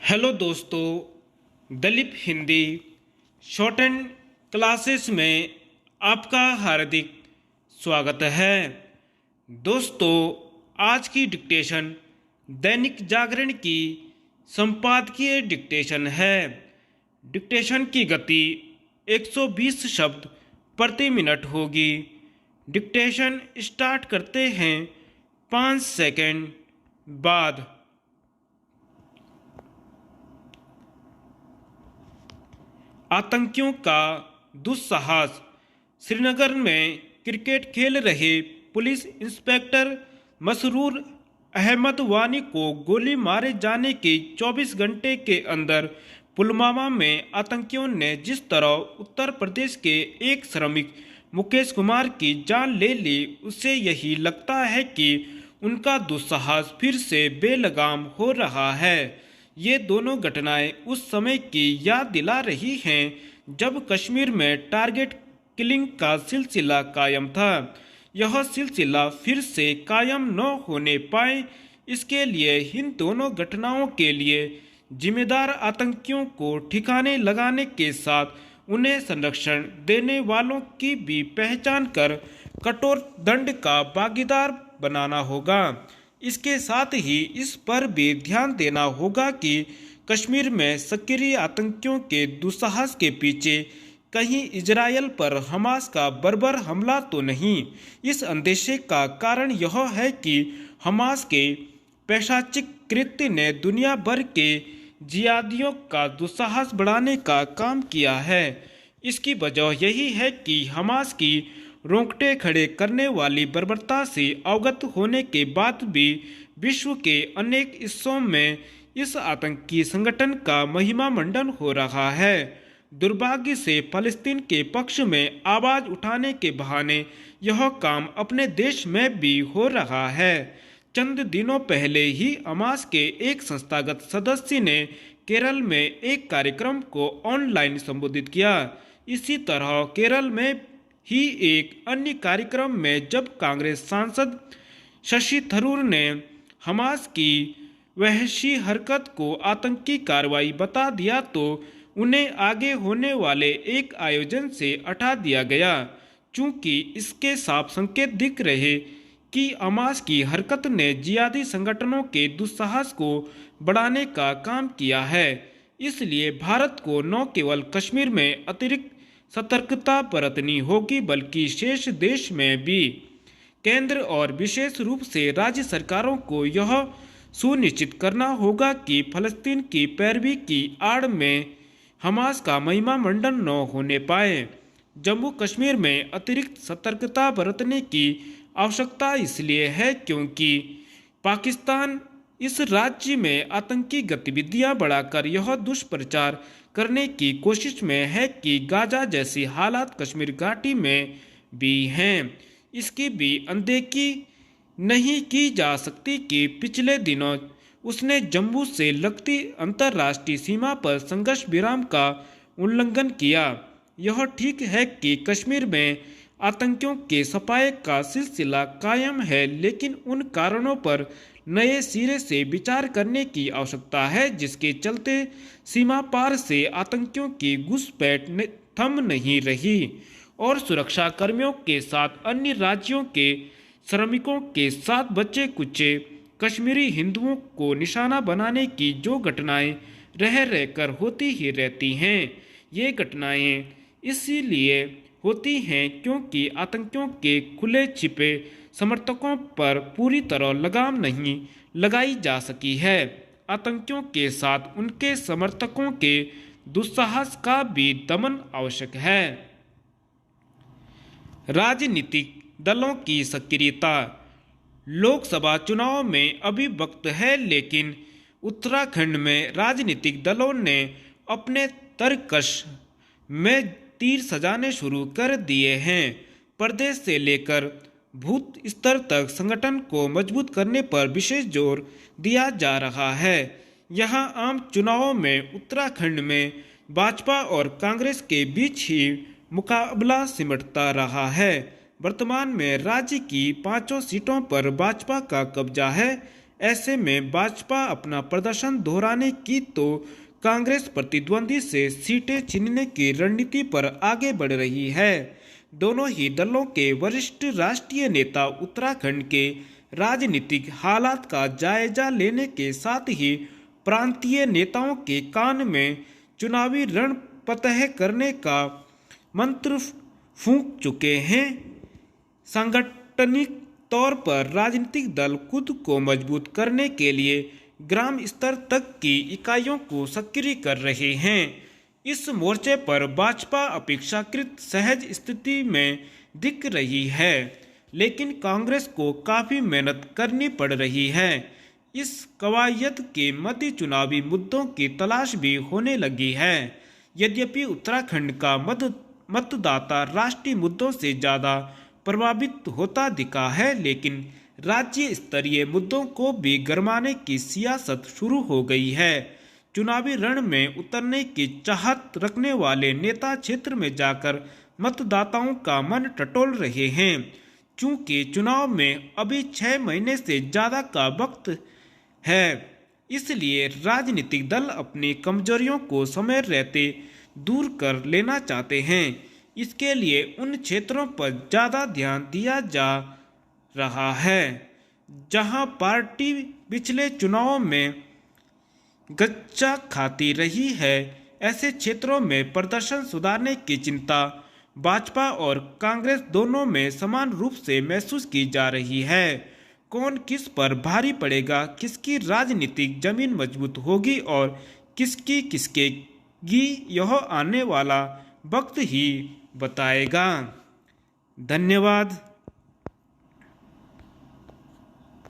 Hello दोस्तों, Dalip Hindi shorthand classes में आपका हार्दिक स्वागत है। दोस्तों, आज की डिक्टेशन दैनिक जागरण की संपादकीय डिक्टेशन है। डिक्टेशन की गति 120 शब्द प्रति मिनट होगी। डिक्टेशन स्टार्ट करते हैं 5 सेकंड बाद। आतंकियों का दुस्साहस। श्रीनगर में क्रिकेट खेल रहे पुलिस इंस्पेक्टर मसरूर अहमद वानी को गोली मारे जाने के 24 घंटे के अंदर पुलवामा में आतंकियों ने जिस तरह उत्तर प्रदेश के एक श्रमिक मुकेश कुमार की जान ले ली, उससे यही लगता है कि उनका दुस्साहस फिर से बेलगाम हो रहा है। ये दोनों घटनाएं उस समय की याद दिला रही हैं जब कश्मीर में टारगेट किलिंग का सिलसिला कायम था। यह सिलसिला फिर से कायम न होने पाए, इसके लिए इन दोनों घटनाओं के लिए जिम्मेदार आतंकियों को ठिकाने लगाने के साथ उन्हें संरक्षण देने वालों की भी पहचान कर कठोर दंड का भागीदार बनाना होगा। इसके साथ ही इस पर भी ध्यान देना होगा कि कश्मीर में सक्रिय आतंकियों के दुस्साहस के पीछे कहीं इजरायल पर हमास का बर्बर हमला तो नहीं। इस अंदेशे का कारण यह है कि हमास के पैशाचिक कृत्य ने दुनिया भर के जिहादियों का दुस्साहस बढ़ाने का काम किया है। इसकी वजह यही है कि हमास की रोंगटे खड़े करने वाली बर्बरता से अवगत होने के बाद भी विश्व के अनेक हिस्सों में इस आतंकी संगठन का महिमा मंडन हो रहा है। दुर्भाग्य से फलस्तीन के पक्ष में आवाज उठाने के बहाने यह काम अपने देश में भी हो रहा है। चंद दिनों पहले ही हमास के एक संस्थागत सदस्य ने केरल में एक कार्यक्रम को ऑनलाइन संबोधित किया। इसी तरह केरल में ही एक अन्य कार्यक्रम में जब कांग्रेस सांसद शशि थरूर ने हमास की वहशी हरकत को आतंकी कार्रवाई बता दिया तो उन्हें आगे होने वाले एक आयोजन से हटा दिया गया, चूंकि इसके साफ संकेत दिख रहे कि हमास की हरकत ने जिहादी संगठनों के दुस्साहस को बढ़ाने का काम किया है। इसलिए भारत को न केवल कश्मीर में अतिरिक्त सतर्कता बरतनी होगी बल्कि शेष देश में भी। केंद्र और विशेष रूप से राज्य सरकारों को यह सुनिश्चित करना होगा कि फलस्तीन की पैरवी की आड़ में हमास का महिमा मंडन न होने पाए। जम्मू कश्मीर में अतिरिक्त सतर्कता बरतने की आवश्यकता इसलिए है क्योंकि पाकिस्तान इस राज्य में आतंकी गतिविधियां बढ़ाकर यह दुष्प्रचार करने की कोशिश में है कि गाजा जैसी हालात कश्मीर घाटी में भी हैं। इसकी भी अनदेखी नहीं की जा सकती कि पिछले दिनों उसने जम्मू से लगती अंतर्राष्ट्रीय सीमा पर संघर्ष विराम का उल्लंघन किया। यह ठीक है कि कश्मीर में आतंकियों के सफाये का सिलसिला कायम है, लेकिन उन कारणों पर नए सिरे से विचार करने की आवश्यकता है जिसके चलते सीमा पार से आतंकियों की घुसपैठ थम नहीं रही और सुरक्षा कर्मियों के साथ अन्य राज्यों के श्रमिकों के साथ बच्चे कुचे कश्मीरी हिंदुओं को निशाना बनाने की जो घटनाएं रह रहकर होती ही रहती हैं, ये घटनाएं इसीलिए होती हैं क्योंकि आतंकियों के खुले छिपे समर्थकों पर पूरी तरह लगाम नहीं लगाई जा सकी है। आतंकियों के साथ उनके समर्थकों के दुस्साहस का भी दमन आवश्यक है। राजनीतिक दलों की सक्रियता। लोकसभा चुनाव में अभी वक्त है, लेकिन उत्तराखंड में राजनीतिक दलों ने अपने तरकश में तीर सजाने शुरू कर दिए हैं। प्रदेश से लेकर बूथ स्तर तक संगठन को मजबूत करने पर विशेष जोर दिया जा रहा है। यहां आम चुनावों में उत्तराखंड में भाजपा और कांग्रेस के बीच ही मुकाबला सिमटता रहा है। वर्तमान में राज्य की 5 सीटों पर भाजपा का कब्जा है। ऐसे में भाजपा अपना प्रदर्शन दोहराने की तो कांग्रेस प्रतिद्वंदी से सीटें छीनने की रणनीति पर आगे बढ़ रही है। दोनों ही दलों के वरिष्ठ राष्ट्रीय नेता उत्तराखंड के राजनीतिक हालात का जायजा लेने के साथ ही प्रांतीय नेताओं के कान में चुनावी रण फतह करने का मंत्र फूंक चुके हैं। सांगठनिक तौर पर राजनीतिक दल खुद को मजबूत करने के लिए ग्राम स्तर तक की इकाइयों को सक्रिय कर रहे हैं। इस मोर्चे पर भाजपा अपेक्षाकृत सहज स्थिति में दिख रही है, लेकिन कांग्रेस को काफी मेहनत करनी पड़ रही है। इस कवायद के मध्य चुनावी मुद्दों की तलाश भी होने लगी है। यद्यपि उत्तराखंड का मतदाता राष्ट्रीय मुद्दों से ज़्यादा प्रभावित होता दिखा है, लेकिन राज्य स्तरीय मुद्दों को भी गरमाने की सियासत शुरू हो गई है। चुनावी रण में उतरने की चाहत रखने वाले नेता क्षेत्र में जाकर मतदाताओं का मन टटोल रहे हैं। चूंकि चुनाव में अभी 6 महीने से ज़्यादा का वक्त है, इसलिए राजनीतिक दल अपनी कमजोरियों को समय रहते दूर कर लेना चाहते हैं। इसके लिए उन क्षेत्रों पर ज़्यादा ध्यान दिया जा रहा है जहां पार्टी पिछले चुनावों में गच्चा खाती रही है। ऐसे क्षेत्रों में प्रदर्शन सुधारने की चिंता भाजपा और कांग्रेस दोनों में समान रूप से महसूस की जा रही है। कौन किस पर भारी पड़ेगा, किसकी राजनीतिक जमीन मजबूत होगी और किसकी खिसकेगी, यह आने वाला वक्त ही बताएगा। धन्यवाद।